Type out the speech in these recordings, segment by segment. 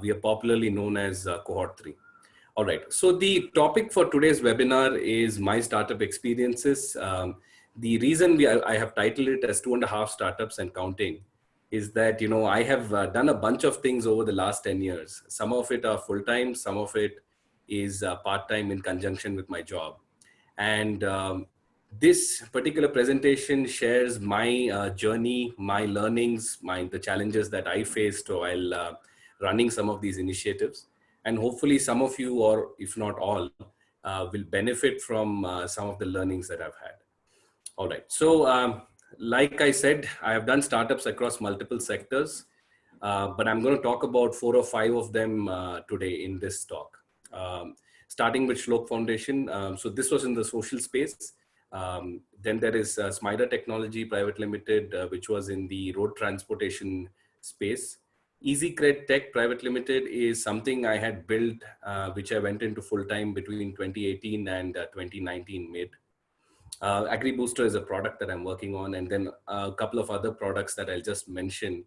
We are popularly known as Cohort 3. All right. So the topic for today's webinar is my startup experiences. The reason I have titled it as 2.5 startups and counting is that, I have done a bunch of things over the last 10 years. Some of it are full-time, some of it is part-time in conjunction with my job. And this particular presentation shares my journey, my learnings, the challenges that I faced while running some of these initiatives. And hopefully some of you, or if not all, will benefit from some of the learnings that I've had. All right. So like I said, I have done startups across multiple sectors, but I'm going to talk about 4 or 5 of them today in this talk. Starting with Shlok Foundation. So this was in the social space. Then there is Smida Technology Private Limited, which was in the road transportation space. EasyCred Tech Private Limited is something I had built, which I went into full-time between 2018 and 2019 mid. AgriBooster is a product that I'm working on, and then a couple of other products that I'll just mention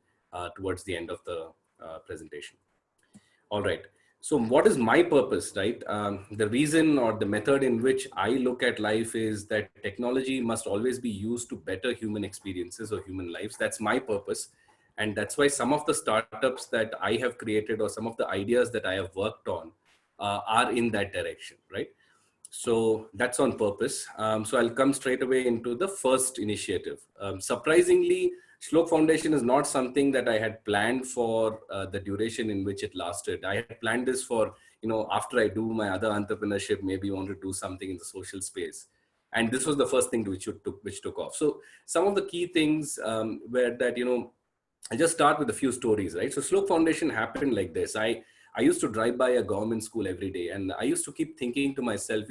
towards the end of the presentation. All right. So what is my purpose, right? The reason or the method in which I look at life is that technology must always be used to better human experiences or human lives. That's my purpose. And that's why some of the startups that I have created or some of the ideas that I have worked on are in that direction, right? So that's on purpose. So I'll come straight away into the first initiative. Surprisingly, Shlok Foundation is not something that I had planned for the duration in which it lasted. I had planned this for, after I do my other entrepreneurship, maybe want to do something in the social space. And this was the first thing which took off. So some of the key things were that, I'll just start with a few stories, right? So Shlok Foundation happened like this. I used to drive by a government school every day, and I used to keep thinking to myself,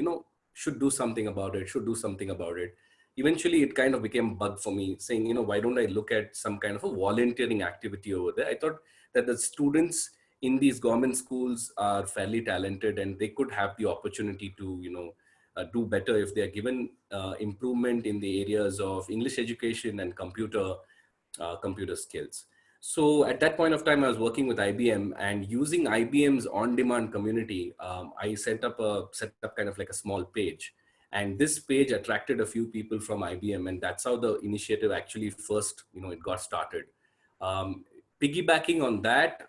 should do something about it, should do something about it. Eventually, it kind of became a bug for me, saying, why don't I look at some kind of a volunteering activity over there? I thought that the students in these government schools are fairly talented, and they could have the opportunity to, do better if they are given improvement in the areas of English education and computer skills. So at that point of time, I was working with IBM, and using IBM's on-demand community, I set up kind of like a small page. And this page attracted a few people from IBM, and that's how the initiative actually first, it got started. Piggybacking on that,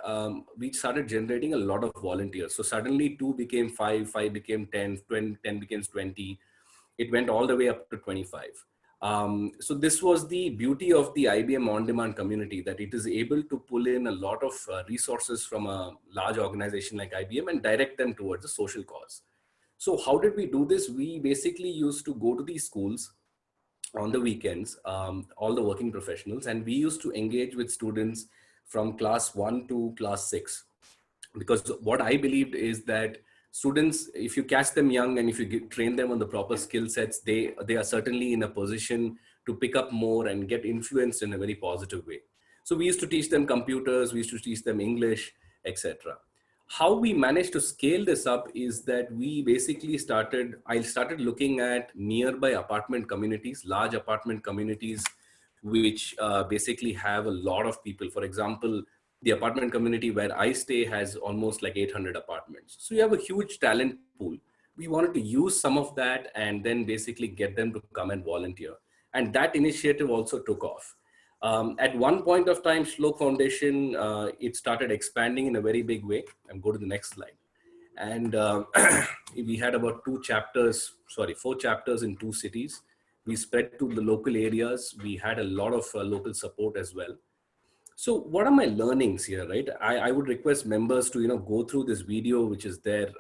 we started generating a lot of volunteers. So suddenly 2 became 5, 5 became 10, 10 became 20. It went all the way up to 25. So this was the beauty of the IBM on-demand community, that it is able to pull in a lot of resources from a large organization like IBM and direct them towards a social cause. So how did we do this? We basically used to go to these schools on the weekends, all the working professionals, and we used to engage with students from class 1 to class 6. Because what I believed is that students, if you catch them young and if you train them on the proper skill sets, they are certainly in a position to pick up more and get influenced in a very positive way. So we used to teach them computers, we used to teach them English, etc. How we managed to scale this up is that I started looking at nearby apartment communities, large apartment communities, which basically have a lot of people. For example, the apartment community where I stay has almost like 800 apartments. So you have a huge talent pool. We wanted to use some of that and then basically get them to come and volunteer. And that initiative also took off. At one point of time, Shlok Foundation, it started expanding in a very big way. And go to the next slide. And we had about 4 chapters in 2 cities. We spread to the local areas. We had a lot of local support as well. So what are my learnings here, right? I would request members to, go through this video, which is there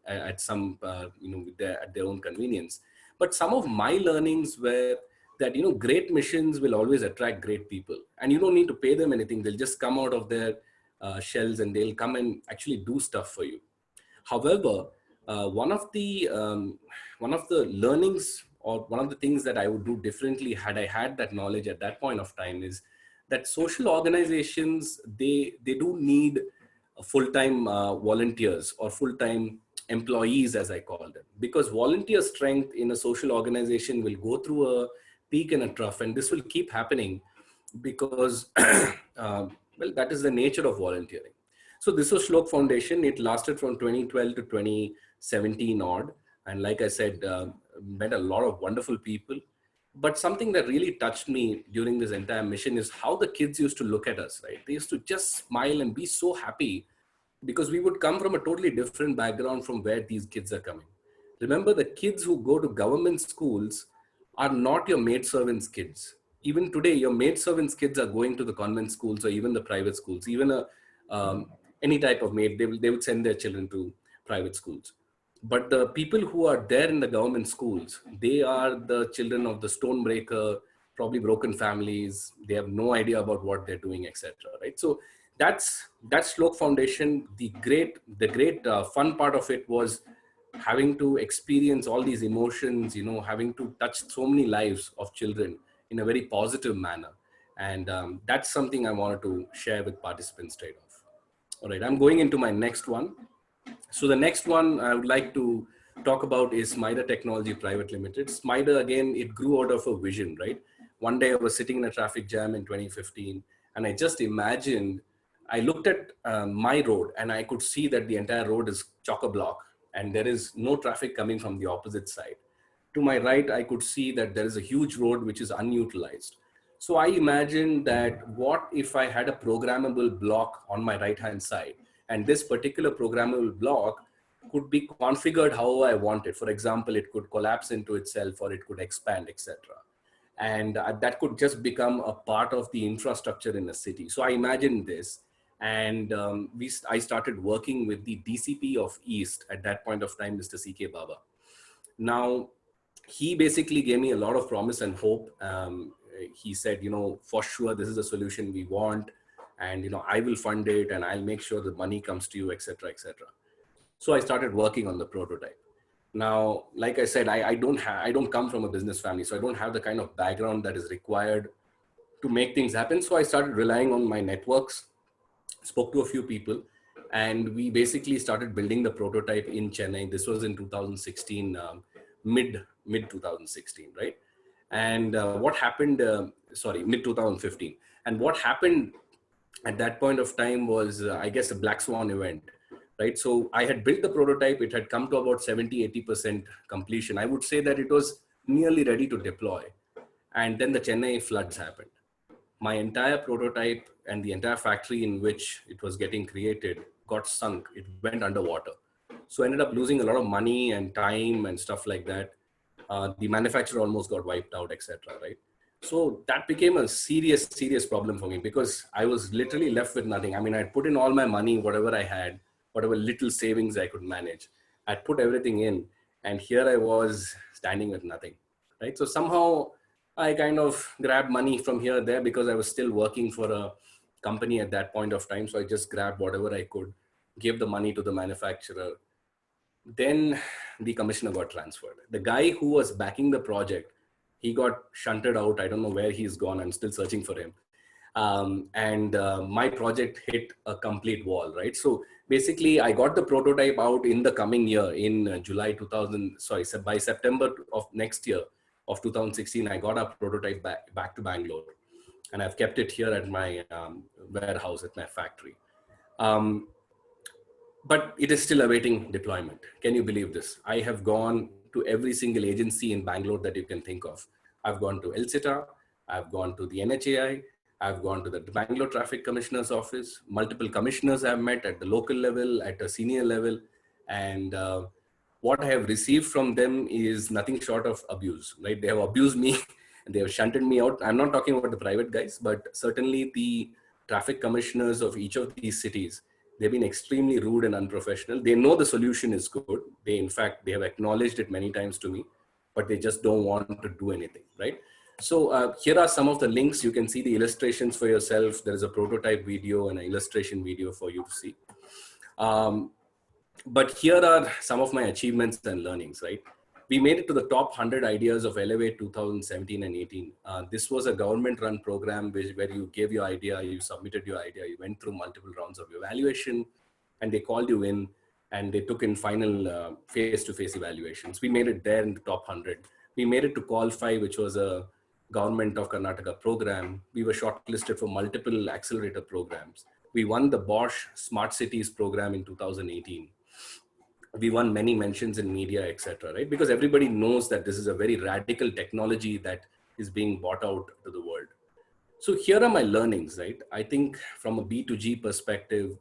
at some, at their own convenience. But some of my learnings were that, great missions will always attract great people, and you don't need to pay them anything. They'll just come out of their shells and they'll come and actually do stuff for you. However, one of the learnings, or one of the things that I would do differently had I had that knowledge at that point of time, is that social organizations, they do need full-time volunteers or full-time employees, as I call them, because volunteer strength in a social organization will go through a peak and a trough, and this will keep happening because, well, that is the nature of volunteering. So this was Shlok Foundation. It lasted from 2012 to 2017 odd. And like I said, met a lot of wonderful people. But something that really touched me during this entire mission is how the kids used to look at us, right? They used to just smile and be so happy because we would come from a totally different background from where these kids are coming. Remember, the kids who go to government schools are not your maidservants' kids. Even today, your maidservants' kids are going to the convent schools or even the private schools. Even any type of maid, they would send their children to private schools. But the people who are there in the government schools, they are the children of the stonebreaker, probably broken families. They have no idea about what they're doing, etc. Right? So that's Shlok Foundation. The great fun part of it was having to experience all these emotions, having to touch so many lives of children in a very positive manner. And that's something I wanted to share with participants straight off. All right, I'm going into my next one. So the next one I would like to talk about is Smida Technology Private Limited. Smida, again, it grew out of a vision, right? One day I was sitting in a traffic jam in 2015, and I just imagined, I looked at my road and I could see that the entire road is chock-a-block and there is no traffic coming from the opposite side. To my right, I could see that there is a huge road which is unutilized. So I imagined that what if I had a programmable block on my right-hand side, and this particular programmable block could be configured however I want it. For example, it could collapse into itself or it could expand, etc. And that could just become a part of the infrastructure in a city. So I imagined this, and I started working with the DCP of East at that point of time, Mr. CK Baba. Now, he basically gave me a lot of promise and hope. He said, for sure, this is the solution we want. And, I will fund it and I'll make sure the money comes to you, etc., etc. So I started working on the prototype. Now, like I said, I don't come from a business family, so I don't have the kind of background that is required to make things happen. So I started relying on my networks, spoke to a few people, and we basically started building the prototype in Chennai. This was in 2016, mid 2016, right? And what happened, mid 2015. And what happened at that point of time was, I guess, a black swan event, right? So I had built the prototype. It had come to about 70, 80% completion. I would say that it was nearly ready to deploy. And then the Chennai floods happened. My entire prototype and the entire factory in which it was getting created got sunk. It went underwater. So I ended up losing a lot of money and time and stuff like that. The manufacturer almost got wiped out, etc. Right? So that became a serious, serious problem for me because I was literally left with nothing. I mean, I'd put in all my money, whatever I had, whatever little savings I could manage. I'd put everything in, and here I was standing with nothing, right? So somehow I kind of grabbed money from here and there because I was still working for a company at that point of time. So I just grabbed whatever I could, gave the money to the manufacturer. Then the commissioner got transferred. The guy who was backing the project, he got shunted out. I don't know where he's gone. I'm still searching for him. My project hit a complete wall, right? So basically I got the prototype out in the coming year in by September of next year of 2016, I got a prototype back to Bangalore, and I've kept it here at my warehouse at my factory. But it is still awaiting deployment. Can you believe this? I have gone to every single agency in Bangalore that you can think of. I've gone to LCTA, I've gone to the NHAI, I've gone to the Bangalore Traffic Commissioner's office. Multiple commissioners I've met at the local level, at a senior level. And what I have received from them is nothing short of abuse, right? They have abused me and they have shunted me out. I'm not talking about the private guys, but certainly the traffic commissioners of each of these cities, they've been extremely rude and unprofessional. They know the solution is good. In fact, they have acknowledged it many times to me, but they just don't want to do anything, right? So here are some of the links. You can see the illustrations for yourself. There is a prototype video and an illustration video for you to see. But here are some of my achievements and learnings, right? We made it to the top 100 ideas of Elevate 2017 and 18. This was a government-run program where you gave your idea, you submitted your idea, you went through multiple rounds of evaluation, and they called you in, and they took in final face-to-face evaluations. We made it there in the top 100. We made it to Qualify, which was a Government of Karnataka program. We were shortlisted for multiple accelerator programs. We won the Bosch Smart Cities program in 2018. We won many mentions in media, etc. Right? Because everybody knows that this is a very radical technology that is being brought out to the world. So here are my learnings, right? I think from a B2G perspective,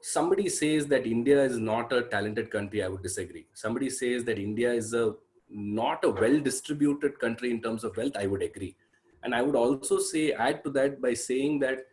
somebody says that India is not a talented country, I would disagree. Somebody says that India is not a well-distributed country in terms of wealth, I would agree. And I would also say, add to that by saying that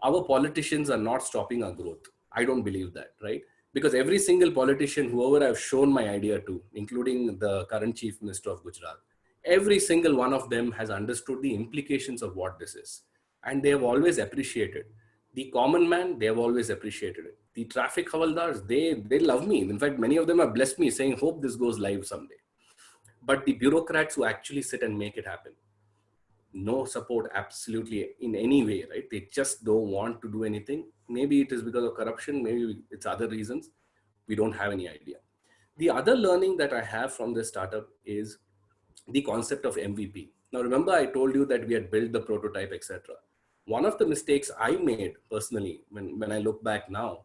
our politicians are not stopping our growth. I don't believe that, right? Because every single politician, whoever I've shown my idea to, including the current Chief Minister of Gujarat, every single one of them has understood the implications of what this is. And they have always appreciated. The common man, they have always appreciated it. The traffic havaldars, they love me. In fact, many of them have blessed me saying, hope this goes live someday. But the bureaucrats who actually sit and make it happen, no support absolutely in any way, right? They just don't want to do anything. Maybe it is because of corruption, maybe it's other reasons. We don't have any idea. The other learning that I have from this startup is the concept of MVP. Now, remember, I told you that we had built the prototype, etc. One of the mistakes I made personally, when I look back now,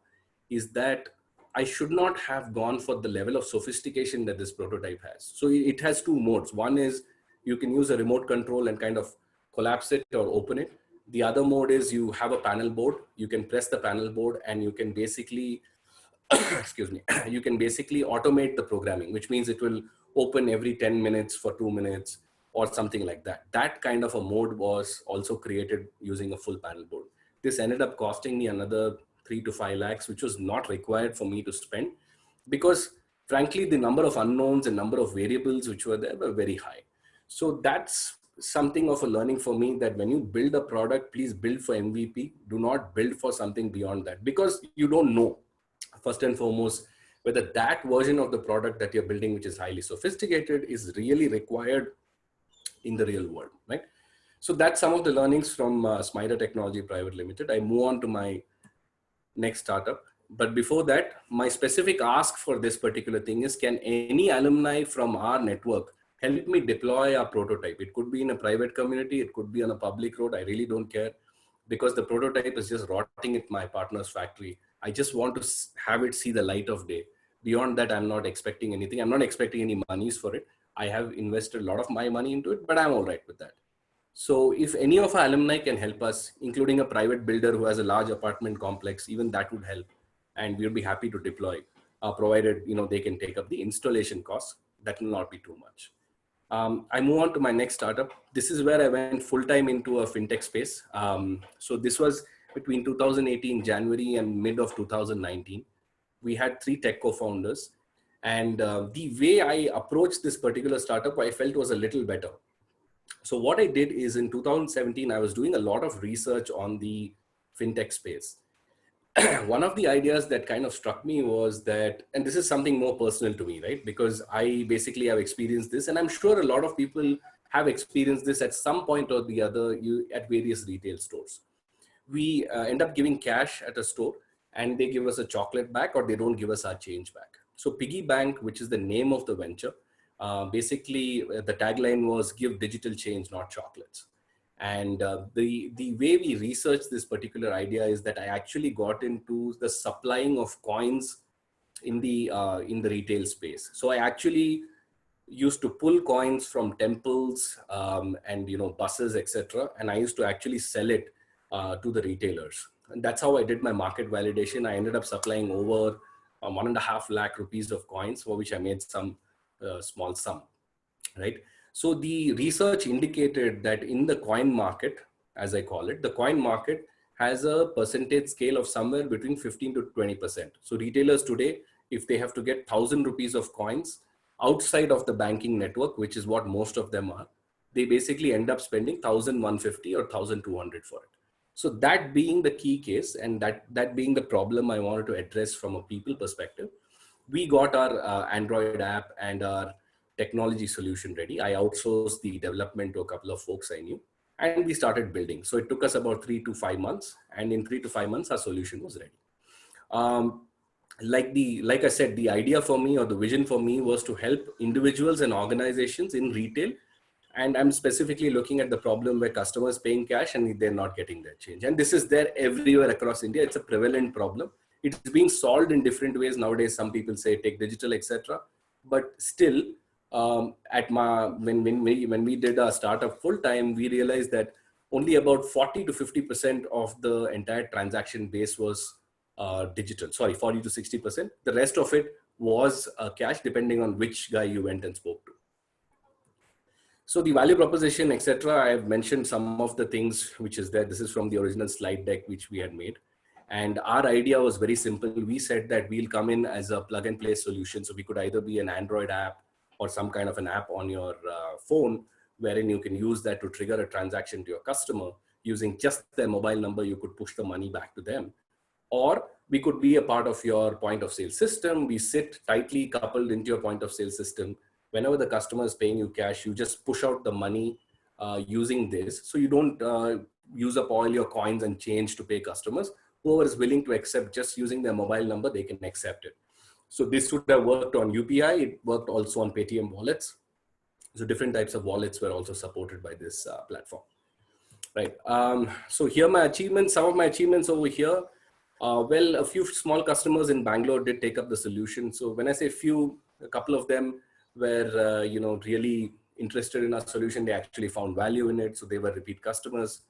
is that I should not have gone for the level of sophistication that this prototype has. So it has two modes. One is you can use a remote control and kind of collapse it or open it. The other mode is you have a panel board. You can press the panel board and you can basically excuse me, you can basically automate the programming, which means it will open every 10 minutes for 2 minutes or something like that. That kind of a mode was also created using a full panel board. This ended up costing me another 3 to 5 lakhs, which was not required for me to spend because frankly, the number of unknowns and number of variables which were there were very high. So that's something of a learning for me, that when you build a product, please build for MVP. Do not build for something beyond that, because you don't know, first and foremost, whether that version of the product that you're building, which is highly sophisticated, is really required in the real world, right? So that's some of the learnings from Smida Technology Private Limited. I move on to my next startup. But before that, my specific ask for this particular thing is, can any alumni from our network help me deploy our prototype? It could be in a private community, it could be on a public road. I really don't care, because the prototype is just rotting at my partner's factory. I just want to have it see the light of day. Beyond that, I'm not expecting anything. I'm not expecting any monies for it. I have invested a lot of my money into it, but I'm all right with that. So if any of our alumni can help us, including a private builder who has a large apartment complex, even that would help. And we'll be happy to deploy, provided they can take up the installation costs. That will not be too much. I move on to my next startup. This is where I went full-time into a fintech space. So this was between 2018 January and mid of 2019. We had 3 tech co-founders. And the way I approached this particular startup, I felt was a little better. So what I did is, in 2017, I was doing a lot of research on the fintech space. One of the ideas that kind of struck me was that, and this is something more personal to me, right? Because I basically have experienced this, and I'm sure a lot of people have experienced this at some point or the other at various retail stores. We end up giving cash at a store and they give us a chocolate back, or they don't give us our change back. So Piggy Bank, which is the name of the venture, basically the tagline was, give digital change, not chocolates. And the way we researched this particular idea is that I actually got into the supplying of coins in the retail space. So I actually used to pull coins from temples and buses, etc. And I used to actually sell it to the retailers. And that's how I did my market validation. I ended up supplying over 1.5 lakh rupees of coins, for which I made some small sum, right? So the research indicated that in the coin market, as I call it, the coin market has a percentage scale of somewhere between 15 to 20%. So retailers today, if they have to get 1,000 rupees of coins outside of the banking network, which is what most of them are, they basically end up spending 1,150 or 1,200 for it. So that being the key case, and that being the problem I wanted to address from a people perspective, we got our Android app and our technology solution ready. I outsourced the development to a couple of folks I knew, and we started building. So it took us about 3 to 5 months, and in 3 to 5 months, our solution was ready. Like I said, the idea for me, or the vision for me, was to help individuals and organizations in retail And I'm specifically looking at the problem where customers paying cash and they're not getting their change. And this is there everywhere across India. It's a prevalent problem. It's being solved in different ways nowadays. Some people say take digital, etc. But still, when we did our startup full time, we realized that only about 40 to 50% of the entire transaction base was digital. Sorry, 40 to 60%. The rest of it was cash, depending on which guy you went and spoke to. So the value proposition, etc. I have mentioned some of the things which is there. This is from the original slide deck which we had made. And our idea was very simple. We said that we'll come in as a plug and play solution. So we could either be an Android app or some kind of an app on your phone, wherein you can use that to trigger a transaction to your customer. Using just their mobile number, you could push the money back to them. Or we could be a part of your point of sale system. We sit tightly coupled into your point of sale system. Whenever the customer is paying you cash, you just push out the money using this. So you don't use up all your coins and change to pay customers. Whoever is willing to accept just using their mobile number, they can accept it. So this would have worked on UPI. It worked also on Paytm wallets. So different types of wallets were also supported by this platform. Right. So here my achievements, some of my achievements over here. Well, a few small customers in Bangalore did take up the solution. So when I say few, a couple of them were really interested in our solution. They actually found value in it. So they were repeat customers.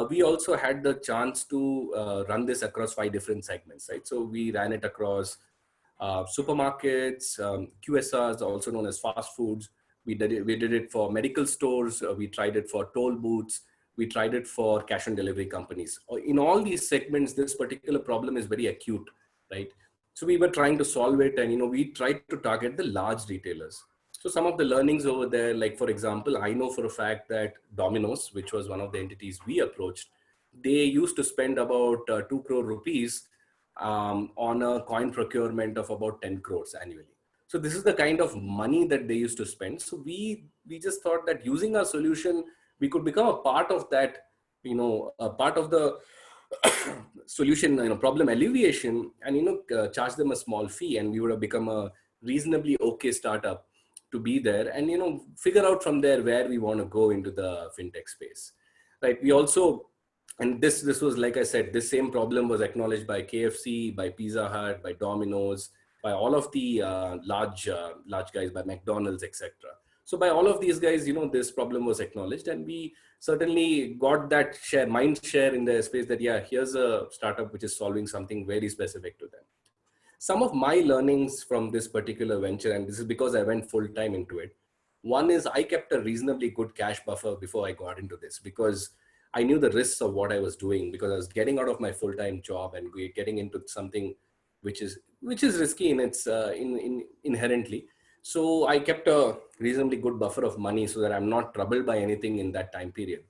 We also had the chance to run this across 5 different segments, right? So we ran it across supermarkets, QSRs, also known as fast foods. We did it for medical stores. We tried it for toll booths. We tried it for cash on delivery companies. In all these segments, this particular problem is very acute, right? So we were trying to solve it, and we tried to target the large retailers. So some of the learnings over there, like for example, I know for a fact that Domino's, which was one of the entities we approached, they used to spend about 2 crore rupees on a coin procurement of about 10 crores annually. So this is the kind of money that they used to spend. So we just thought that using our solution, we could become a part of that, a part of the solution, problem alleviation, and charge them a small fee, and we would have become a reasonably okay startup to be there, and figure out from there where we want to go into the fintech space, right? We also, and this was, like I said, this same problem was acknowledged by KFC, by Pizza Hut, by Domino's, by all of the large guys, by McDonald's, etc. So by all of these guys, this problem was acknowledged, and we certainly got that mind share in the space that, yeah, here's a startup which is solving something very specific to them. Some of my learnings from this particular venture, and this is because I went full time into it. One is I kept a reasonably good cash buffer before I got into this, because I knew the risks of what I was doing, because I was getting out of my full-time job and getting into something which is risky in its inherently. So I kept a reasonably good buffer of money so that I'm not troubled by anything in that time period.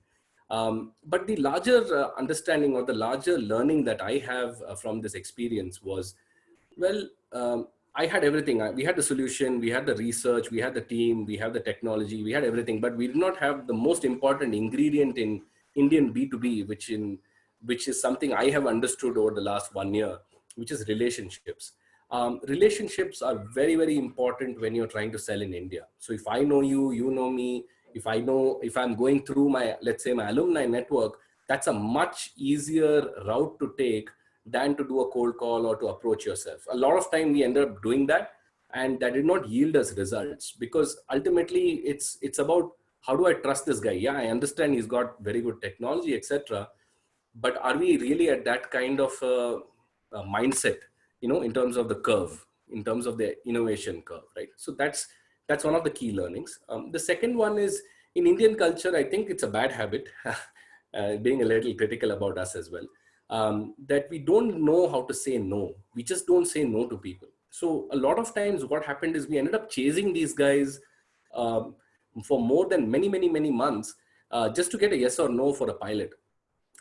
But the larger understanding or the larger learning that I have from this experience was, well, I had everything. We had the solution, we had the research, we had the team, we had the technology, we had everything, but we did not have the most important ingredient in Indian B2B, which is something I have understood over the last 1 year, which is relationships. Relationships are very, very important when you're trying to sell in India. So if I know you, you know me, if I'm going through my, let's say, my alumni network, that's a much easier route to take than to do a cold call or to approach yourself. A lot of time we ended up doing that, and that did not yield us results, because ultimately it's about, how do I trust this guy? Yeah, I understand he's got very good technology, etc. But are we really at that kind of mindset, in terms of the curve, in terms of the innovation curve, right? So that's one of the key learnings. The second one is, in Indian culture, I think it's a bad habit, being a little critical about us as well, that we don't know how to say no. We just don't say no to people. So a lot of times what happened is we ended up chasing these guys for more than many months just to get a yes or no for a pilot.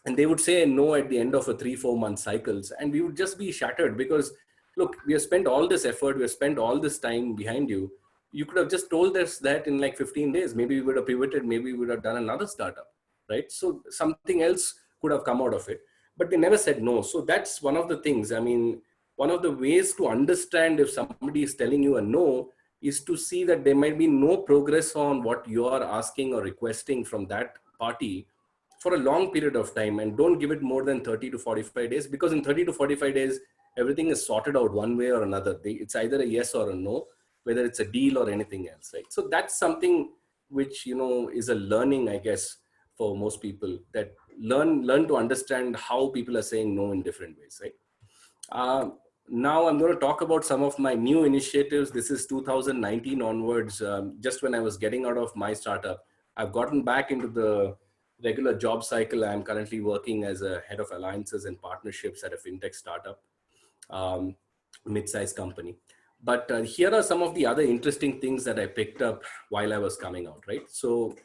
And they would say no at the end of a 3-4 month cycles. And we would just be shattered, because look, we have spent all this effort, we have spent all this time behind you. You could have just told us that in like 15 days, maybe we would have pivoted, maybe we would have done another startup, right? So something else could have come out of it, but they never said no. So that's one of the things. I mean, one of the ways to understand if somebody is telling you a no is to see that there might be no progress on what you are asking or requesting from that party for a long period of time, and don't give it more than 30 to 45 days, because in 30 to 45 days, everything is sorted out one way or another. It's either a yes or a no, whether it's a deal or anything else, right? So that's something which, is a learning, I guess, for most people, that learn to understand how people are saying no in different ways, right? Now I'm going to talk about some of my new initiatives. This is 2019 onwards. Just when I was getting out of my startup, I've gotten back into the regular job cycle. I'm currently working as a head of alliances and partnerships at a fintech startup, mid-sized company. But here are some of the other interesting things that I picked up while I was coming out, right? So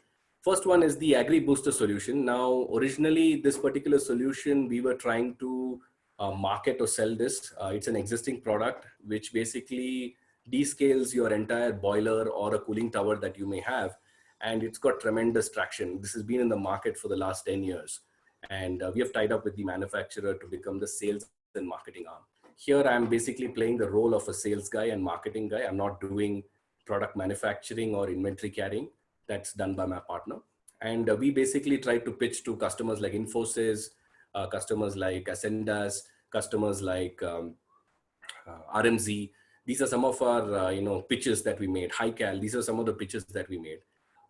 first one is the Agri Booster solution. Now, originally, this particular solution, we were trying to market or sell this. It's an existing product, which basically descales your entire boiler or a cooling tower that you may have. And it's got tremendous traction. This has been in the market for the last 10 years. And we have tied up with the manufacturer to become the sales and marketing arm. Here, I'm basically playing the role of a sales guy and marketing guy. I'm not doing product manufacturing or inventory carrying. That's done by my partner. And we basically try to pitch to customers like Infosys, customers like Ascendas, customers like RMZ. These are some of our pitches that we made. HiCal, these are some of the pitches that we made.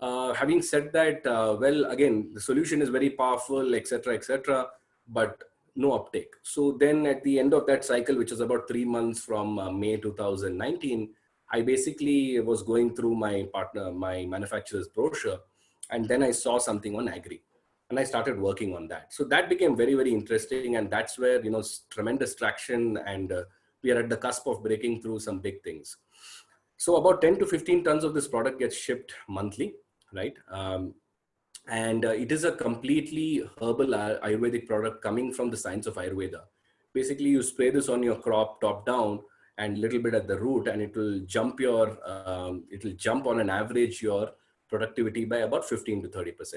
Having said that, well, again, the solution is very powerful, etc., but no uptake. So then at the end of that cycle, which is about 3 months from May 2019, I basically was going through my manufacturer's brochure, and then I saw something on Agri, and I started working on that. So that became very, very interesting, and that's where, tremendous traction, and we are at the cusp of breaking through some big things. So about 10 to 15 tons of this product gets shipped monthly, right? And it is a completely herbal Ayurvedic product coming from the science of Ayurveda. Basically, you spray this on your crop top down and a little bit at the root, and it will jump on an average your productivity by about 15 to 30%.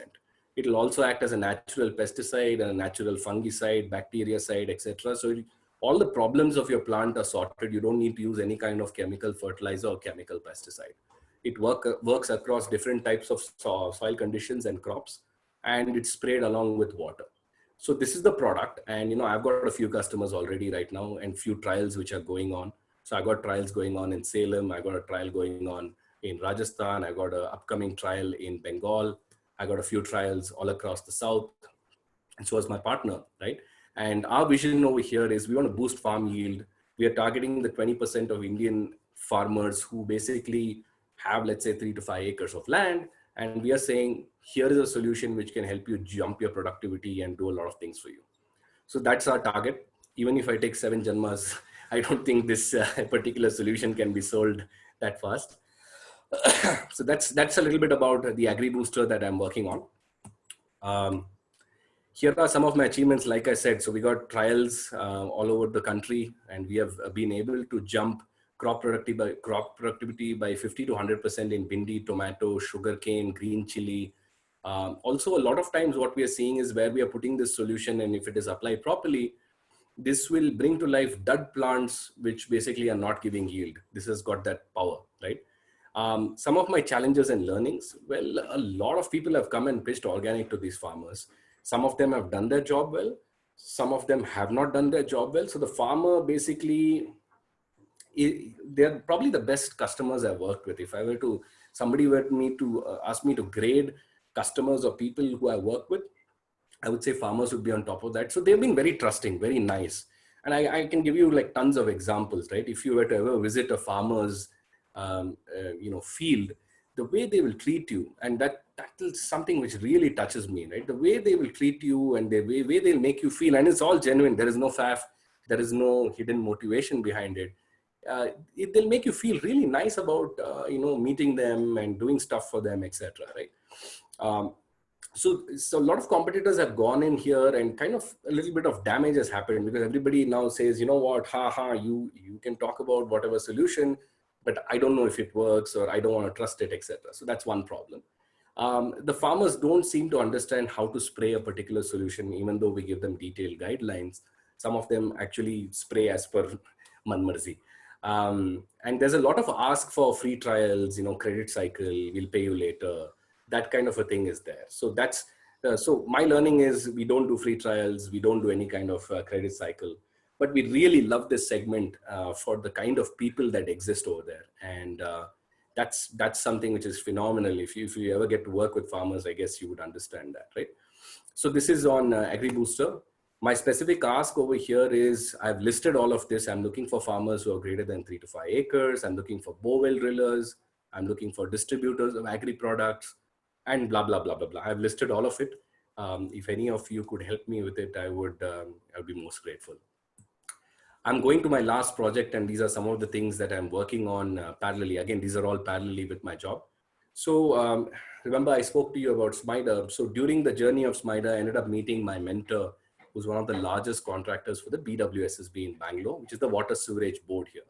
It will also act as a natural pesticide and a natural fungicide, bactericide, etc. So all the problems of your plant are sorted. You don't need to use any kind of chemical fertilizer or chemical pesticide. It works across different types of soil conditions and crops, and it's sprayed along with water. So this is the product, and I've got a few customers already right now, and few trials which are going on. So I got trials going on in Salem. I got a trial going on in Rajasthan. I got an upcoming trial in Bengal. I got a few trials all across the south, and so is my partner, right? And our vision over here is we want to boost farm yield. We are targeting the 20% of Indian farmers who basically have, let's say, 3 to 5 acres of land. And we are saying, here is a solution which can help you jump your productivity and do a lot of things for you. So that's our target. Even if I take 7 Janmas, I don't think this particular solution can be sold that fast. So that's a little bit about the Agri Booster that I'm working on. Here are some of my achievements. Like I said, so we got trials all over the country, and we have been able to jump crop productivity by 50 to 100% in bindi, tomato, sugarcane, green chili. Also, a lot of times what we are seeing is where we are putting this solution, and if it is applied properly, this will bring to life dud plants, which basically are not giving yield. This has got that power, right? Some of my challenges and learnings, well, a lot of people have come and pitched organic to these farmers. Some of them have done their job well. Some of them have not done their job well. So the farmer basically, they're probably the best customers I've worked with. If somebody were to ask me to grade customers or people who I work with, I would say farmers would be on top of that. So they've been very trusting, very nice. And I can give you like tons of examples, right? If you were to ever visit a farmer's field, the way they will treat you, and that is something which really touches me, right? The way they will treat you and the way they'll make you feel, and it's all genuine. There is no faff, there is no hidden motivation behind it. They'll make you feel really nice about meeting them and doing stuff for them, etc. Right? So a lot of competitors have gone in here, and kind of a little bit of damage has happened, because everybody now says, you know what, you can talk about whatever solution, but I don't know if it works, or I don't want to trust it, etc. So that's one problem. The farmers don't seem to understand how to spray a particular solution, even though we give them detailed guidelines. Some of them actually spray as per man marzi. And there's a lot of ask for free trials, credit cycle, we'll pay you later. That kind of a thing is there. So that's, so my learning is we don't do free trials, we don't do any kind of credit cycle, but we really love this segment for the kind of people that exist over there. And that's something which is phenomenal. If you ever get to work with farmers, I guess you would understand that, right? So this is on AgriBooster. My specific ask over here is I've listed all of this. I'm looking for farmers who are greater than 3 to 5 acres. I'm looking for bore-well drillers. I'm looking for distributors of agri products and blah, blah, blah, blah, blah. I've listed all of it. If any of you could help me with it, I would be most grateful. I'm going to my last project, and these are some of the things that I'm working on parallelly. Again, these are all parallelly with my job. So remember I spoke to you about Smider. So during the journey of Smider, I ended up meeting my mentor, who's one of the largest contractors for the BWSSB in Bangalore, which is the water sewerage board here.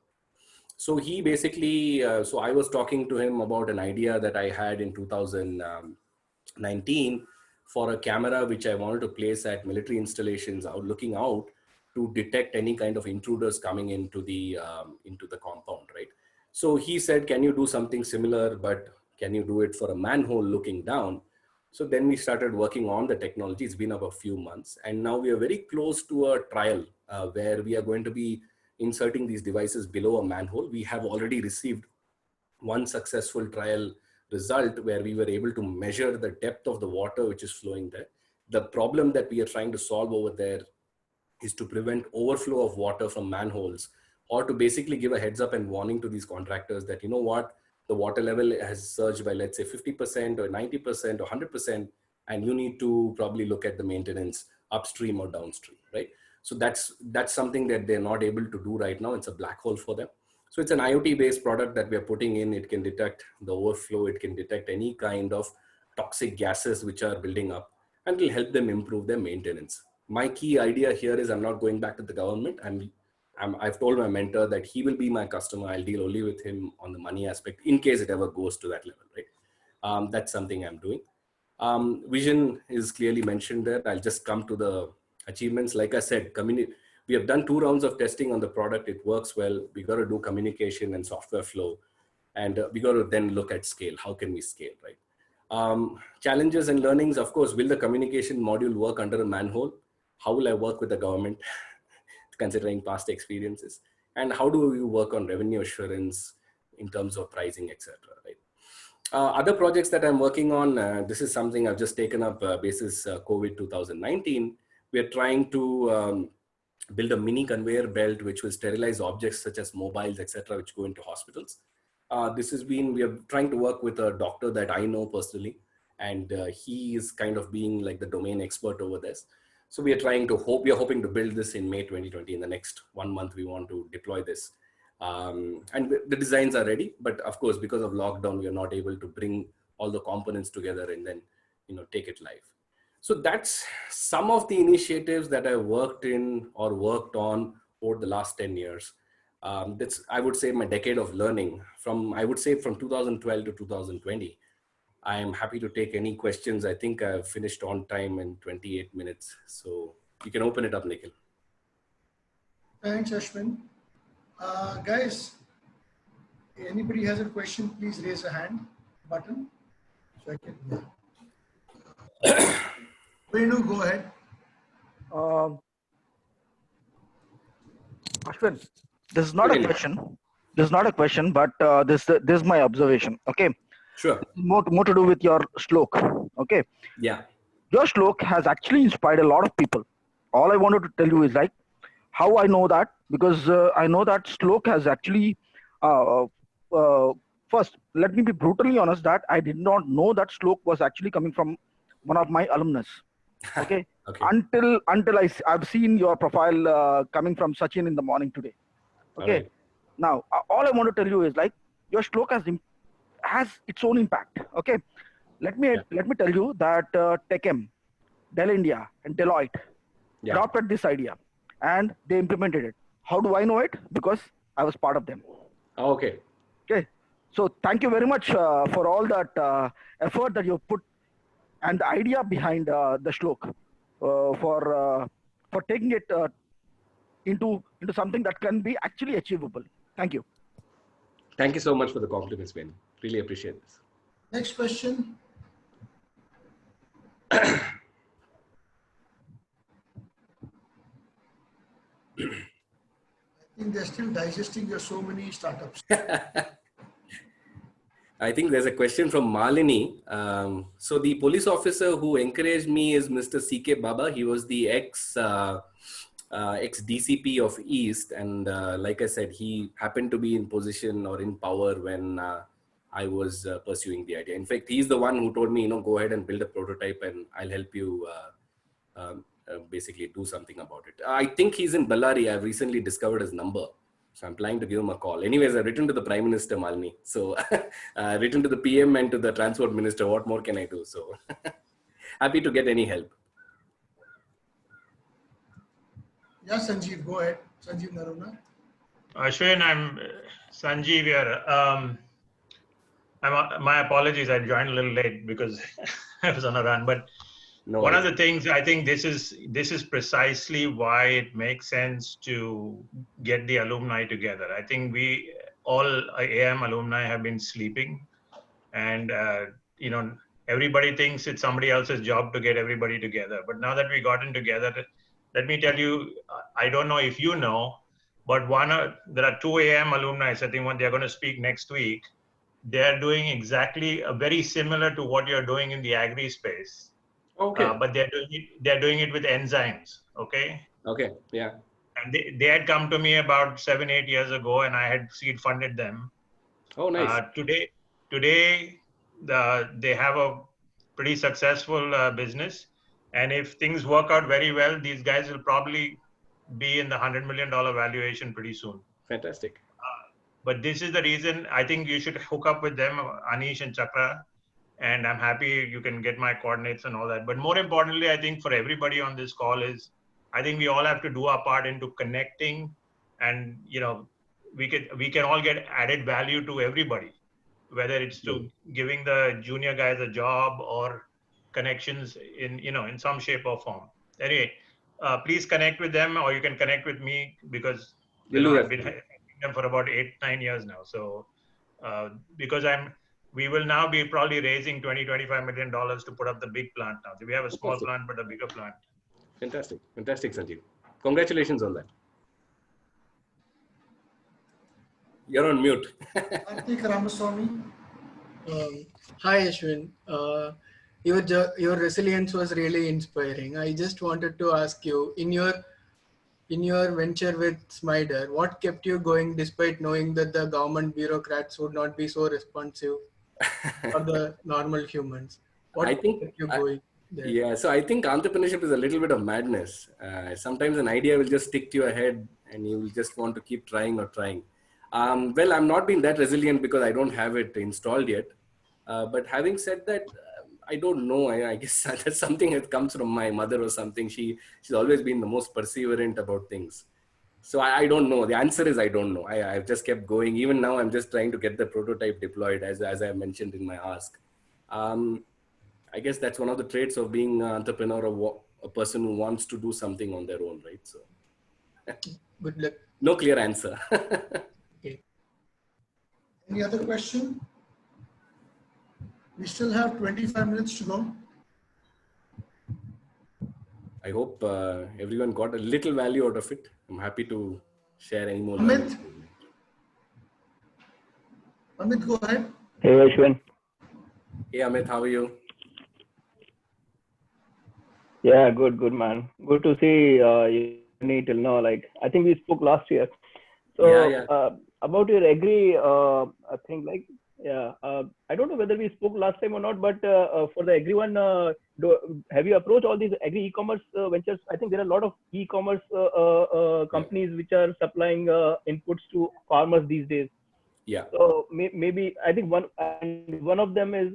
So he basically, so I was talking to him about an idea that I had in 2019 for a camera which I wanted to place at military installations out, looking out to detect any kind of intruders coming into the compound, right? So he said, can you do something similar, but can you do it for a manhole looking down? So then we started working on the technology. It's been about a few months, and now we are very close to a trial where we are going to be inserting these devices below a manhole. We have already received one successful trial result where we were able to measure the depth of the water which is flowing there. The problem that we are trying to solve over there is to prevent overflow of water from manholes, or to basically give a heads up and warning to these contractors that, you know what, the water level has surged by, let's say, 50% or 90% or 100%, and you need to probably look at the maintenance upstream or downstream, right? So that's something that they're not able to do right now. It's a black hole for them. So it's an IoT-based product that we're putting in. It can detect the overflow. It can detect any kind of toxic gases which are building up, and will help them improve their maintenance. My key idea here is I'm not going back to the government. I've told my mentor that he will be my customer. I'll deal only with him on the money aspect in case it ever goes to that level, right? That's something I'm doing. Vision is clearly mentioned there. I'll just come to the achievements. Like I said, we have done 2 rounds of testing on the product. It works well. We got to do communication and software flow. And we got to then look at scale. How can we scale, right? Challenges and learnings, of course, will the communication module work under a manhole? How will I work with the government, considering past experiences? And how do we work on revenue assurance in terms of pricing, etc., right? Other projects that I'm working on, this is something I've just taken up basis COVID 2019. We are trying to build a mini conveyor belt which will sterilize objects such as mobiles, etc., which go into hospitals. We are trying to work with a doctor that I know personally, and he is kind of being like the domain expert over this. So we are hoping to build this in May 2020. In the next 1 month, we want to deploy this. And the designs are ready, but of course, because of lockdown, we are not able to bring all the components together and then, take it live. So that's some of the initiatives that I worked on over the last 10 years. That's, I would say, my decade of learning from 2012 to 2020. I am happy to take any questions. I think I've finished on time in 28 minutes. So you can open it up, Nikhil. Thanks, Ashwin. Guys, anybody has a question, please raise a hand button. So I can. Venu, go ahead. Ashwin, this is not a question. This is not a question, but this is my observation. Okay. Sure. More to do with your Shlok. Okay. Yeah. Your Shlok has actually inspired a lot of people. All I wanted to tell you is like how I know that, because I know that Shlok has actually. First, let me be brutally honest that I did not know that Shlok was actually coming from one of my alumnus. Okay. Okay. Until I've seen your profile coming from Sachin in the morning today. Okay. Right. Now, all I want to tell you is like your Shlok has its own impact. Okay. Let me tell you that TechM, Dell India, and Deloitte adopted this idea and they implemented it. How do I know it? Because I was part of them. Okay. Okay. So thank you very much for all that effort that you put and the idea behind the Shlok for taking it into something that can be actually achievable. Thank you. Thank you so much for the compliments, Ben. Really appreciate this. Next question. I think they're still digesting your so many startups. I think there's a question from Malini. So the police officer who encouraged me is Mr. C.K. Baba. He was the ex-DCP of East. And like I said, he happened to be in position or in power when I was pursuing the idea. In fact, he's the one who told me, go ahead and build a prototype and I'll help you basically do something about it. I think he's in Ballari. I've recently discovered his number. So I'm planning to give him a call. Anyways, I've written to the Prime Minister, Malini. So I've written to the PM and to the Transport Minister. What more can I do? So happy to get any help. Yeah, Sanjeev, go ahead. Sanjeev Naruna. Ashwin, I'm Sanjeev here. My apologies, I joined a little late because I was on a run. But one of the things, I think this is precisely why it makes sense to get the alumni together. I think we all AM alumni have been sleeping, and everybody thinks it's somebody else's job to get everybody together. But now that we gotten together, let me tell you, I don't know if you know, but there are 2 AM alumni. I think they're going to speak next week. They're doing exactly very similar to what you're doing in the agri space. Okay. But they're doing it with enzymes. Okay. Okay. Yeah. And they had come to me about 7-8 years ago, and I had seed funded them. Oh, nice. Today, they have a pretty successful business, and if things work out very well, these guys will probably be in the $100 million valuation pretty soon. Fantastic. But this is the reason I think you should hook up with them, Anish and Chakra. And I'm happy you can get my coordinates and all that. But more importantly, I think for everybody on this call is, I think we all have to do our part into connecting, and we can all get added value to everybody, whether it's to giving the junior guys a job or connections in some shape or form. Anyway, please connect with them, or you can connect with me, because I've been helping them for about 8-9 years now. So because we will now be probably raising $20-25 million to put up the big plant now. We have a small plant, but a bigger plant. Fantastic. Fantastic, Sanjeev. Congratulations on that. You're on mute. Karthik Ramaswamy. Hi, Ashwin. Your resilience was really inspiring. I just wanted to ask you, in your venture with Smider, what kept you going despite knowing that the government bureaucrats would not be so responsive for the normal humans? What kept you going there? Yeah, so I think entrepreneurship is a little bit of madness. Sometimes an idea will just stick to your head and you will just want to keep trying. Well, I'm not being that resilient because I don't have it installed yet. But having said that, I don't know. I guess that's something that comes from my mother or something. She's always been the most perseverant about things. So I don't know. The answer is I don't know. I've just kept going. Even now, I'm just trying to get the prototype deployed, as I mentioned in my ask. I guess that's one of the traits of being an entrepreneur, or a person who wants to do something on their own, right? So, good luck. No clear answer. Okay. Any other question? We still have 25 minutes to go. I hope everyone got a little value out of it. I'm happy to share any more. Amit, go ahead. Hey, Ashwin. Hey, Amit, how are you? Yeah, good, man. Good to see you till now. I think we spoke last year. So about your agri thing, I don't know whether we spoke last time or not, but for the agri one, have you approached all these agri e-commerce ventures? I think there are a lot of e-commerce companies which are supplying inputs to farmers these days. Yeah. So maybe I think one of them is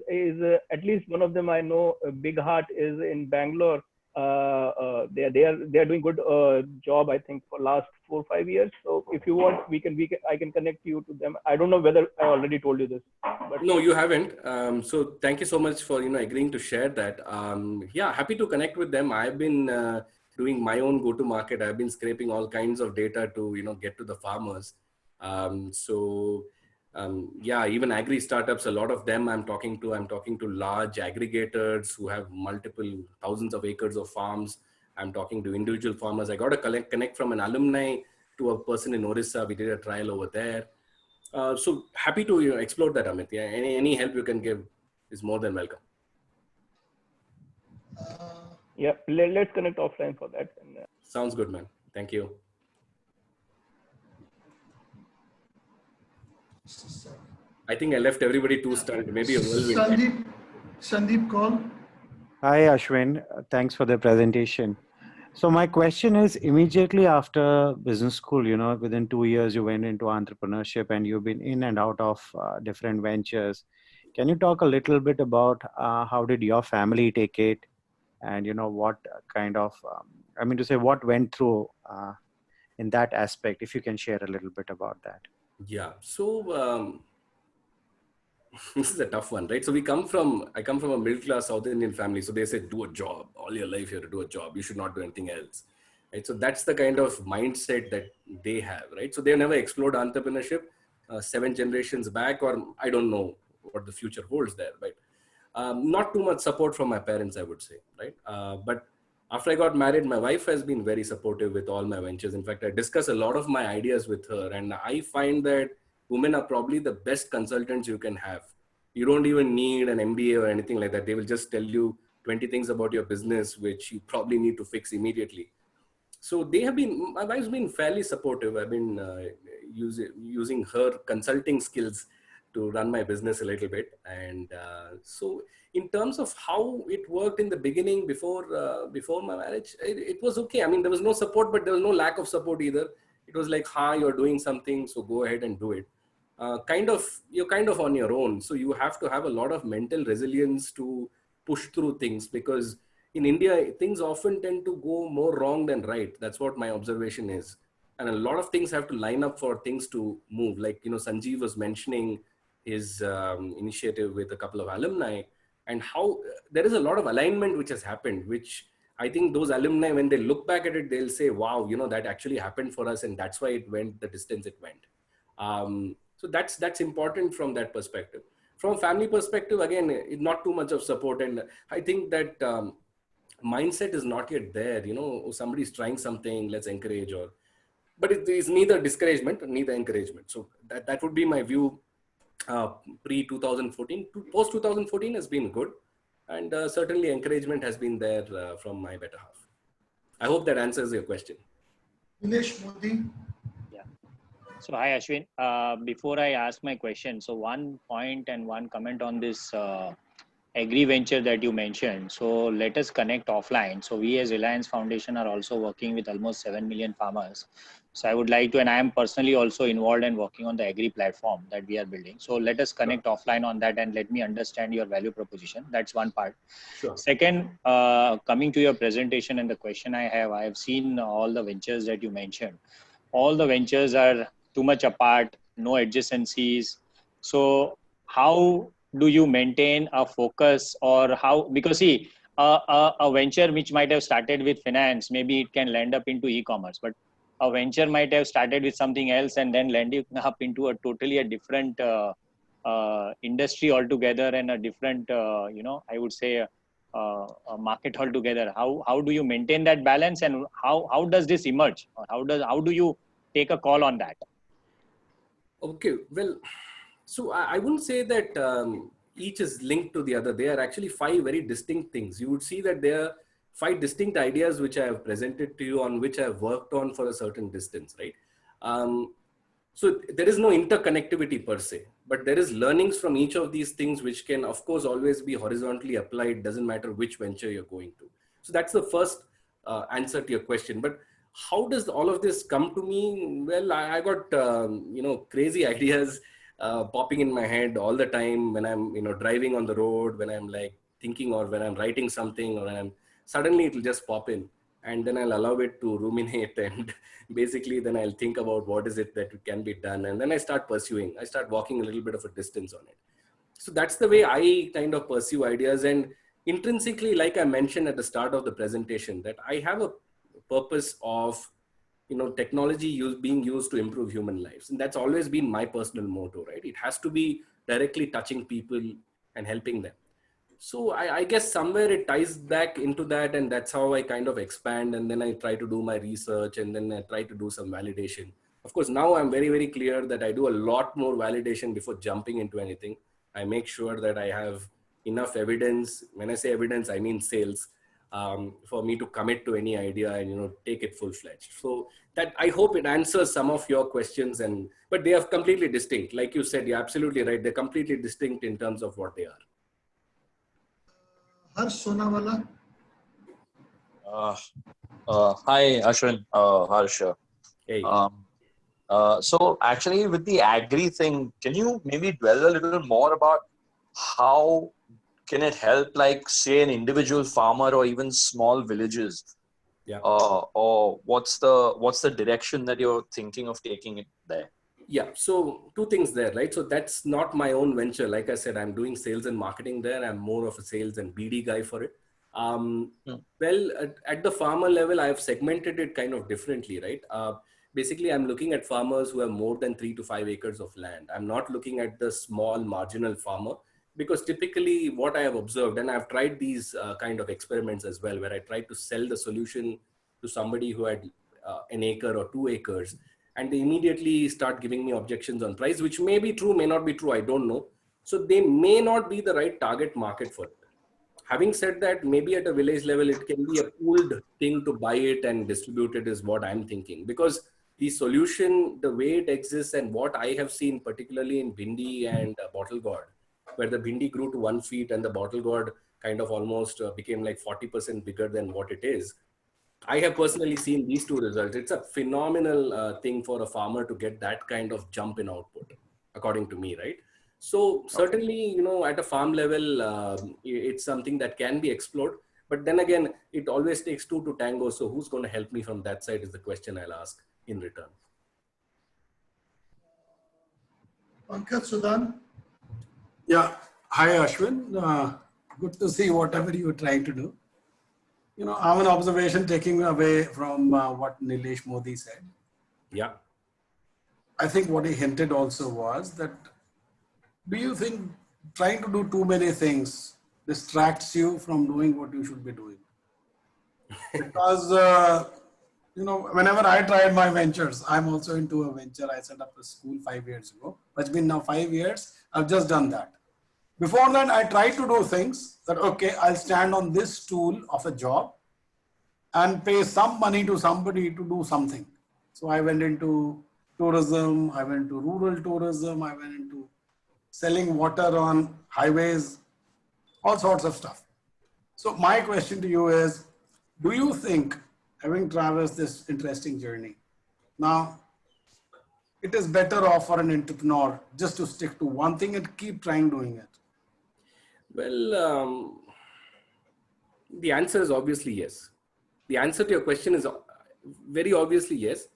at least one of them I know. Big Heart is in Bangalore. They are doing good job, I think, for last 4 or 5 years. So if you want, I can connect you to them. I don't know whether I already told you this. But no, you haven't. So thank you so much for agreeing to share that. Yeah, happy to connect with them. I've been doing my own go-to-market. I've been scraping all kinds of data to get to the farmers. Yeah, even agri startups, a lot of them I'm talking to large aggregators who have multiple thousands of acres of farms. I'm talking to individual farmers. I got a connect from an alumni to a person in Orissa. We did a trial over there. So happy to explore that, Amit. Yeah, any help you can give is more than welcome. Yeah, let's connect offline for that. Sounds good, man. Thank you. I think I left everybody too stunned. Maybe a whirlwind. Sandeep, call. Hi, Ashwin. Thanks for the presentation. So my question is, immediately after business school, you know, within 2 years, you went into entrepreneurship and you've been in and out of different ventures. Can you talk a little bit about how did your family take it? And, you know, what kind of, what went through in that aspect, if you can share a little bit about that. Yeah. So this is a tough one, right? So I come from a middle-class South Indian family. So they say, do a job. All your life you have to do a job. You should not do anything else. Right? So that's the kind of mindset that they have, right? So they never explored entrepreneurship 7 generations back, or I don't know what the future holds there, but not too much support from my parents, I would say, right? But after I got married, my wife has been very supportive with all my ventures. In fact, I discuss a lot of my ideas with her, and I find that women are probably the best consultants you can have. You don't even need an MBA or anything like that. They will just tell you 20 things about your business, which you probably need to fix immediately. So my wife's been fairly supportive. I've been using her consulting skills to run my business a little bit. And so in terms of how it worked in the beginning before my marriage, it was okay. I mean, there was no support, but there was no lack of support either. It was like, you're doing something, so go ahead and do it. You're kind of on your own. So you have to have a lot of mental resilience to push through things, because in India, things often tend to go more wrong than right. That's what my observation is. And a lot of things have to line up for things to move. Like, Sanjeev was mentioning his initiative with a couple of alumni, and how there is a lot of alignment which has happened, which I think those alumni, when they look back at it, they'll say, wow, that actually happened for us. And that's why it went the distance it went. So that's important from that perspective. From a family perspective, again, not too much of support. And I think that mindset is not yet there. Somebody's trying something, let's encourage, but it is neither discouragement, neither encouragement. So that would be my view. Pre 2014 to post 2014 has been good, and certainly encouragement has been there from my better half. I hope that answers your question. Nilesh Modi. Yeah. So hi Ashwin. Before I ask my question, so one point and one comment on this agri venture that you mentioned. So let us connect offline. So we as Reliance Foundation are also working with almost 7 million farmers. So I would like to, and I am personally also involved in working on the agri platform that we are building. So let us connect offline on that and let me understand your value proposition. That's one part. Sure. Second, coming to your presentation and the question I have seen all the ventures that you mentioned. All the ventures are too much apart, no adjacencies. So how do you maintain a focus, or how, because see, a venture which might have started with finance, maybe it can land up into e-commerce, but a venture might have started with something else and then landing up into a totally a different industry altogether, and a different, I would say a market altogether. How do you maintain that balance, and how does this emerge? Or how do you take a call on that? Okay, well, so I wouldn't say that each is linked to the other. They are actually 5 very distinct things. You would see that there are 5 distinct ideas which I have presented to you, on which I have worked on for a certain distance, right? So there is no interconnectivity per se, but there is learnings from each of these things which can, of course, always be horizontally applied. Doesn't matter which venture you're going to. So that's the first answer to your question. But how does all of this come to me? Well, I got, crazy ideas popping in my head all the time when I'm, driving on the road, when I'm like thinking, or when I'm writing something, or when suddenly it'll just pop in, and then I'll allow it to ruminate, and basically then I'll think about what is it that can be done. And then I start walking a little bit of a distance on it. So that's the way I kind of pursue ideas. And intrinsically, like I mentioned at the start of the presentation, that I have a purpose of technology being used to improve human lives. And that's always been my personal motto, right? It has to be directly touching people and helping them. So I guess somewhere it ties back into that, and that's how I kind of expand. And then I try to do my research, and then I try to do some validation. Of course, now I'm very, very clear that I do a lot more validation before jumping into anything. I make sure that I have enough evidence. When I say evidence, I mean sales, for me to commit to any idea and take it full-fledged. So that, I hope it answers some of your questions, but they are completely distinct. Like you said, you're absolutely right. They're completely distinct in terms of what they are. Harsh Sonawala. Hi, Ashwin. Harsh. Hey. So actually with the agri thing, can you maybe dwell a little more about how can it help, like say an individual farmer or even small villages? Yeah. Or what's the direction that you're thinking of taking it there? Yeah, so two things there, right? So that's not my own venture. Like I said, I'm doing sales and marketing there. I'm more of a sales and BD guy for it. Well, at the farmer level, I've segmented it kind of differently, right? Basically, I'm looking at farmers who have more than 3 to 5 acres of land. I'm not looking at the small marginal farmer, because typically what I have observed, and I've tried these kind of experiments as well, where I tried to sell the solution to somebody who had an acre or 2 acres, and they immediately start giving me objections on price, which may be true, may not be true, I don't know. So they may not be the right target market for it. Having said that, maybe at a village level, it can be a pooled thing to buy it and distribute it, is what I'm thinking. Because the solution, the way it exists, and what I have seen, particularly in bhindi and bottle gourd, where the bhindi grew to 1 feet and the bottle gourd kind of almost became like 40% bigger than what it is. I have personally seen these two results. It's a phenomenal thing for a farmer to get that kind of jump in output, according to me, right? So certainly, at a farm level, it's something that can be explored. But then again, it always takes 2 to tango. So who's going to help me from that side is the question I'll ask in return. Pankaj Sudan. Yeah. Hi, Ashwin. Good to see whatever you're trying to do. I have an observation taking away from what Nilesh Modi said. Yeah. I think what he hinted also was that, do you think trying to do too many things distracts you from doing what you should be doing? Because, whenever I tried my ventures, I'm also into a venture. I set up a school 5 years ago. It's been now 5 years. I've just done that. Before that, I tried to do things that, okay, I'll stand on this stool of a job and pay some money to somebody to do something. So I went into tourism, I went to rural tourism, I went into selling water on highways, all sorts of stuff. So my question to you is, do you think, having traversed this interesting journey, now it is better off for an entrepreneur just to stick to one thing and keep trying doing it? Well, the answer is obviously yes. The answer to your question is very obviously yes.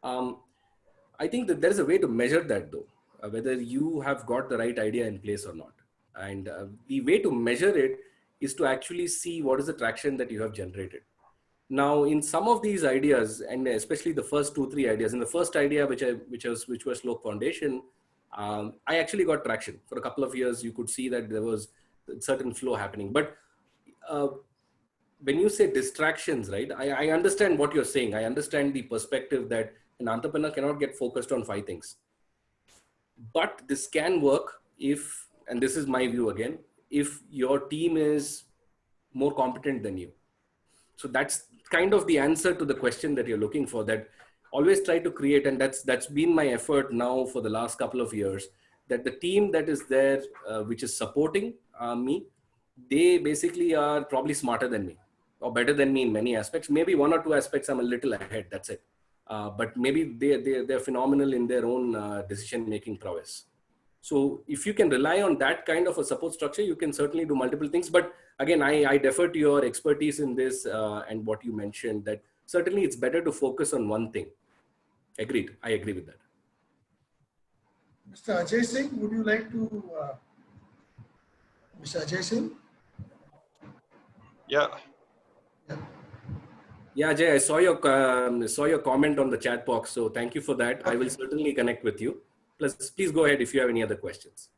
I think that there is a way to measure that though, whether you have got the right idea in place or not. And the way to measure it is to actually see what is the traction that you have generated. Now, in some of these ideas, and especially the first 2-3 ideas, in the first idea, which was Shlok Foundation, I actually got traction. For a couple of years, you could see that there was a certain flow happening. But when you say distractions, right, I understand what you're saying. I understand the perspective that an entrepreneur cannot get focused on 5 things. But this can work if, and this is my view again, if your team is more competent than you. So that's kind of the answer to the question that you're looking for, that always try to create, and that's been my effort now for the last couple of years, that the team that is there, which is supporting me, they basically are probably smarter than me or better than me in many aspects. Maybe 1 or 2 aspects I'm a little ahead, that's it. But maybe they're phenomenal in their own decision-making prowess. So if you can rely on that kind of a support structure, you can certainly do multiple things. But again, I defer to your expertise in this and what you mentioned, that certainly it's better to focus on one thing. Agreed. I agree with that. Mr. Ajay Singh, would you like to, Mr. Ajay Singh? Yeah. Yeah, Ajay, I saw your comment on the chat box, so thank you for that. I will certainly connect with you. Plus, please go ahead if you have any other questions.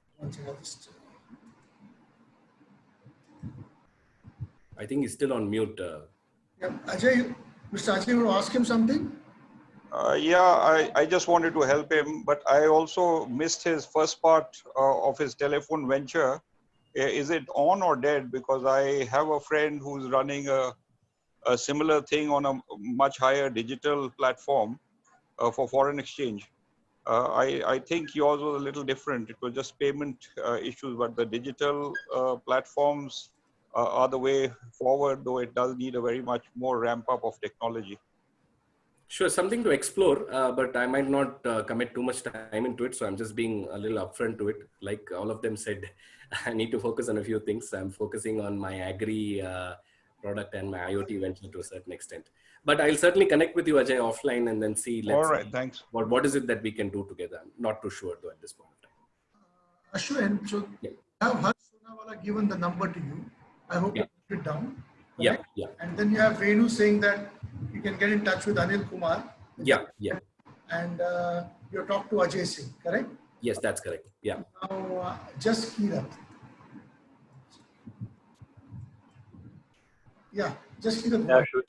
I think he's still on mute. Yeah, Ajay, Mr. Ajay, you want to ask him something? I just wanted to help him, but I also missed his first part of his telephone venture. Is it on or dead? Because I have a friend who's running a similar thing on a much higher digital platform for foreign exchange. I think yours was a little different. It was just payment issues, but the digital platforms are the way forward, though it does need a very much more ramp up of technology. Sure, something to explore, but I might not commit too much time into it. So I'm just being a little upfront to it. Like all of them said, I need to focus on a few things. I'm focusing on my agri product and my IoT venture to a certain extent. But I'll certainly connect with you, Ajay, offline and then see. All right, thanks. What is it that we can do together? I'm not too sure though at this point of time. Ashwin, so have Harsh Sonawala given the number to you. I hope you put it down. Yeah, yeah. And then you have Renu saying that you can get in touch with Anil Kumar. Yeah, yeah. And you talk to Ajay Singh, correct? Yes, that's correct. Yeah. Now, just Kira. Yeah, just Kira. Yeah, sure.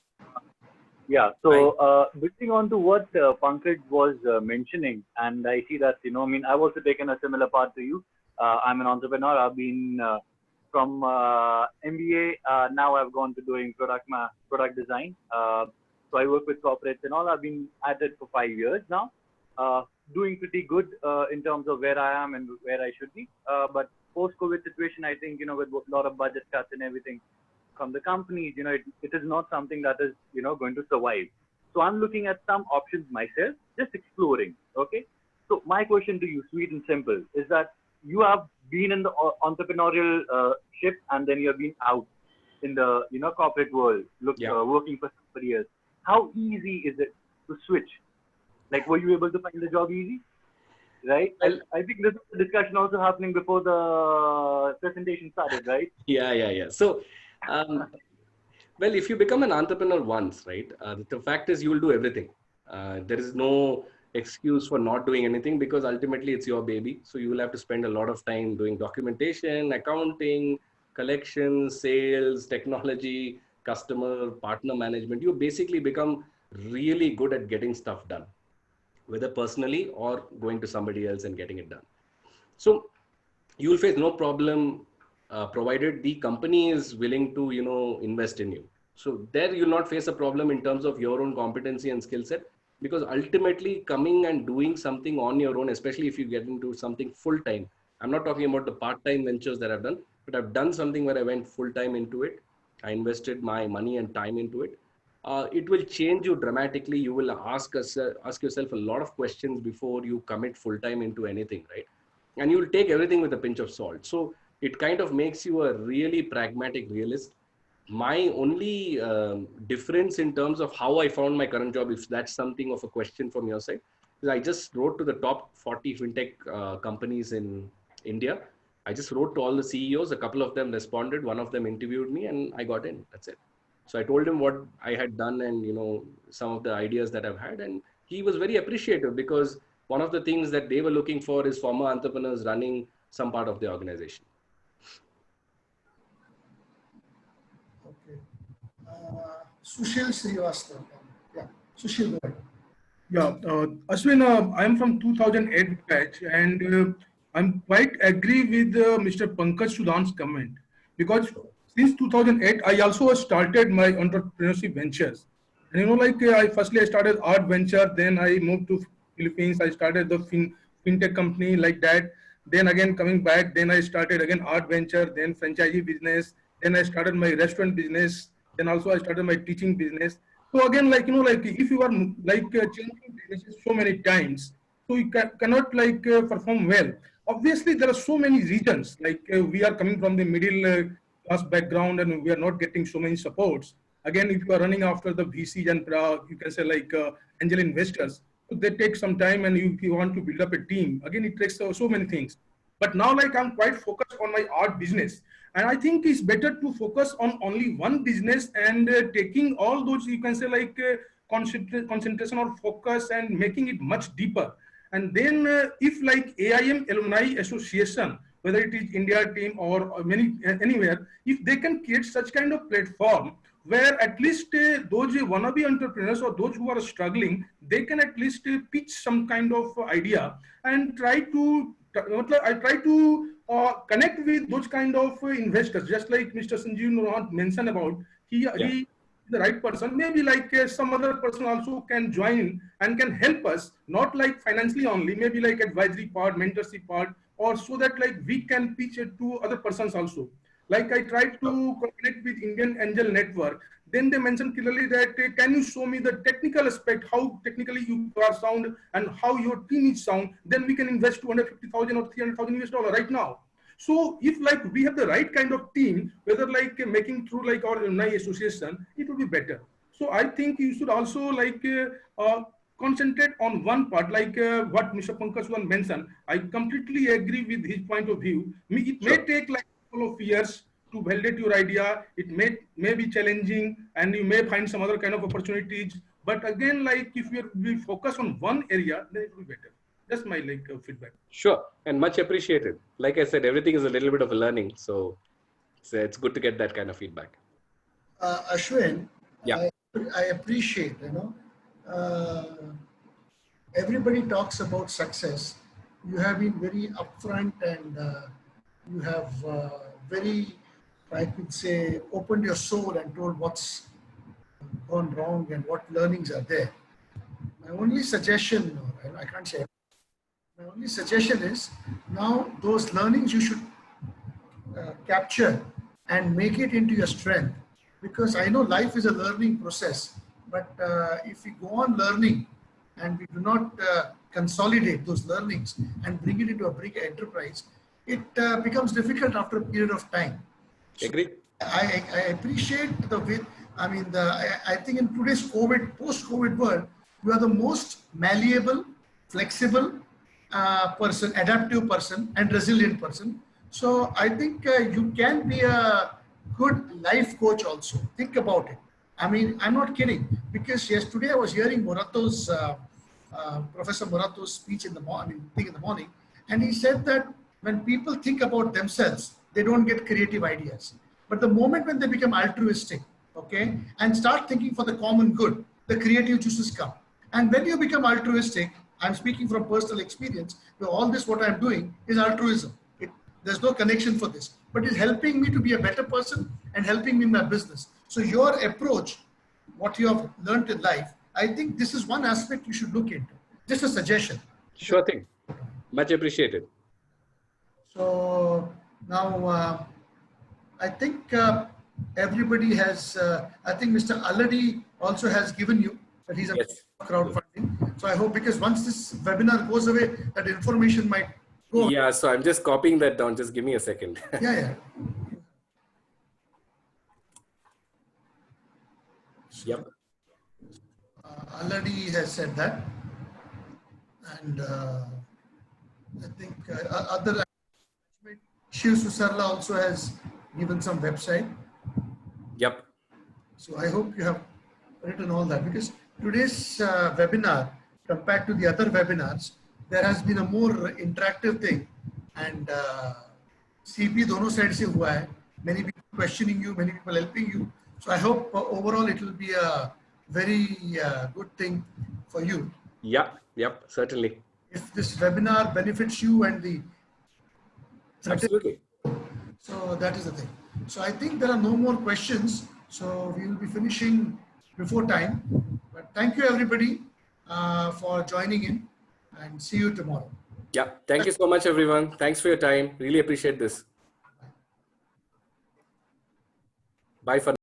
Yeah, so building on to what Pankaj was mentioning, and I see that, I mean, I've also taken a similar path to you. I'm an entrepreneur. I've been from MBA, now I've gone to doing product design. So I work with corporates and all. I've been at it for 5 years now, doing pretty good in terms of where I am and where I should be. But post-COVID situation, I think, with a lot of budget cuts and everything from the companies, it is not something that is, going to survive. So I'm looking at some options myself, just exploring. Okay. So my question to you, sweet and simple, is that you have been in the entrepreneurial ship and then you have been out in the corporate world, working for somebody else. How easy is it to switch? Like, were you able to find the job easy? Right? I think this discussion also happening before the presentation started, right? Yeah. So, well, if you become an entrepreneur once, right, the fact is you will do everything. There is no excuse for not doing anything because ultimately it's your baby. So you will have to spend a lot of time doing documentation, accounting, collections, sales, technology, customer, partner management. You basically become really good at getting stuff done, whether personally or going to somebody else and getting it done. So you will face no problem provided the company is willing to, invest in you. So there you'll not face a problem in terms of your own competency and skill set, because ultimately coming and doing something on your own, especially if you get into something full-time, I'm not talking about the part-time ventures that I've done, but I've done something where I went full-time into it. I invested my money and time into it. It will change you dramatically. You will ask yourself a lot of questions before you commit full-time into anything, right? And you will take everything with a pinch of salt. So it kind of makes you a really pragmatic realist. My only difference in terms of how I found my current job, if that's something of a question from your side, is I just wrote to the top 40 fintech companies in India. I just wrote to all the CEOs. A couple of them responded. One of them interviewed me and I got in. That's it. So I told him what I had done and, some of the ideas that I've had. And he was very appreciative because one of the things that they were looking for is former entrepreneurs running some part of the organization. Okay. Sushil Srivastava. Yeah. Sushil, go ahead. Yeah. Ashwin, I'm from 2008 batch and I'm quite agree with Mr. Pankaj Sudhan's comment because since 2008, I also started my entrepreneurship ventures. And I started art venture, then I moved to Philippines. I started the fintech company like that. Then again coming back, then I started again art venture, then franchisee business. Then I started my restaurant business. Then also I started my teaching business. So again, if you are changing businesses so many times, so you cannot perform well. Obviously, there are so many reasons. We are coming from the middle class background and we are not getting so many supports. Again, if you are running after the VCs and you can say angel investors, so they take some time and if you want to build up a team, again, it takes so many things. But now I'm quite focused on my art business. And I think it's better to focus on only one business and taking all those, you can say like concentration or focus and making it much deeper. And then if like AIM Alumni Association, whether it is India team or anywhere, if they can create such kind of platform where at least those wannabe entrepreneurs or those who are struggling, they can at least pitch some kind of idea and try to connect with those kind of investors, just like Mr. Sanjeev Noran mentioned about. He is the right person. Maybe like some other person also can join and can help us, not like financially only, maybe like advisory part, mentorship part, or so that like we can pitch it to other persons also. Like I tried to connect with Indian Angel Network. Then they mentioned clearly that can you show me the technical aspect, how technically you are sound and how your team is sound. Then we can invest 250,000 or 300,000 US dollar right now. So if like we have the right kind of team, whether like making through like our alumni association, it will be better. So I think you should also like concentrate on one part, like what Mr. Pankaj Sudhan mentioned. I completely agree with his point of view. It may take like a couple of years to validate your idea. It may be challenging and you may find some other kind of opportunities. But again, like if we focus on one area, then it will be better. That's my like feedback. Sure, and much appreciated. Like I said, everything is a little bit of a learning, so it's good to get that kind of feedback. Ashwin, yeah, I appreciate, everybody talks about success. You have been very upfront and you have very, I could say, opened your soul and told what's gone wrong and what learnings are there. My only suggestion, I can't say, my only suggestion is now those learnings you should capture and make it into your strength, because I know life is a learning process, but if we go on learning and we do not consolidate those learnings and bring it into a big enterprise, it becomes difficult after a period of time. Agree. So I appreciate the way, I think in today's post-COVID world, you are the most malleable, flexible person, adaptive person, and resilient person. So I think you can be a good life coach also. Think about it. I'm not kidding, because yesterday I was hearing Murato's, Professor Murato's speech in the morning, and he said that when people think about themselves, they don't get creative ideas. But the moment when they become altruistic, okay, and start thinking for the common good, the creative juices come. And when you become altruistic, I'm speaking from personal experience, all this what I'm doing is altruism. There's no connection for this, but it's helping me to be a better person and helping me in my business. So your approach, what you have learned in life, I think this is one aspect you should look into. Just a suggestion. Sure thing. Much appreciated. So now I think everybody has, I think Mr. Aladi also has given you that he's a crowdfunding. So I hope, because once this webinar goes away, that information might go. Yeah, so I'm just copying that down. Just give me a second. Yeah. Yep. Already has said that, and I think other Shiv Susarla also has given some website. Yep. So I hope you have written all that, because today's webinar compared to the other webinars, there has been a more interactive thing, and CP dono side se hua hai. Many people questioning you, many people helping you. So I hope overall it will be a very good thing for you. Yep, certainly. If this webinar benefits you and the... Absolutely. So that is the thing. So I think there are no more questions. So we will be finishing before time. But thank you everybody for joining in, and see you tomorrow. Yeah, thank you so much everyone. Thanks for your time. Really appreciate this. Bye for now.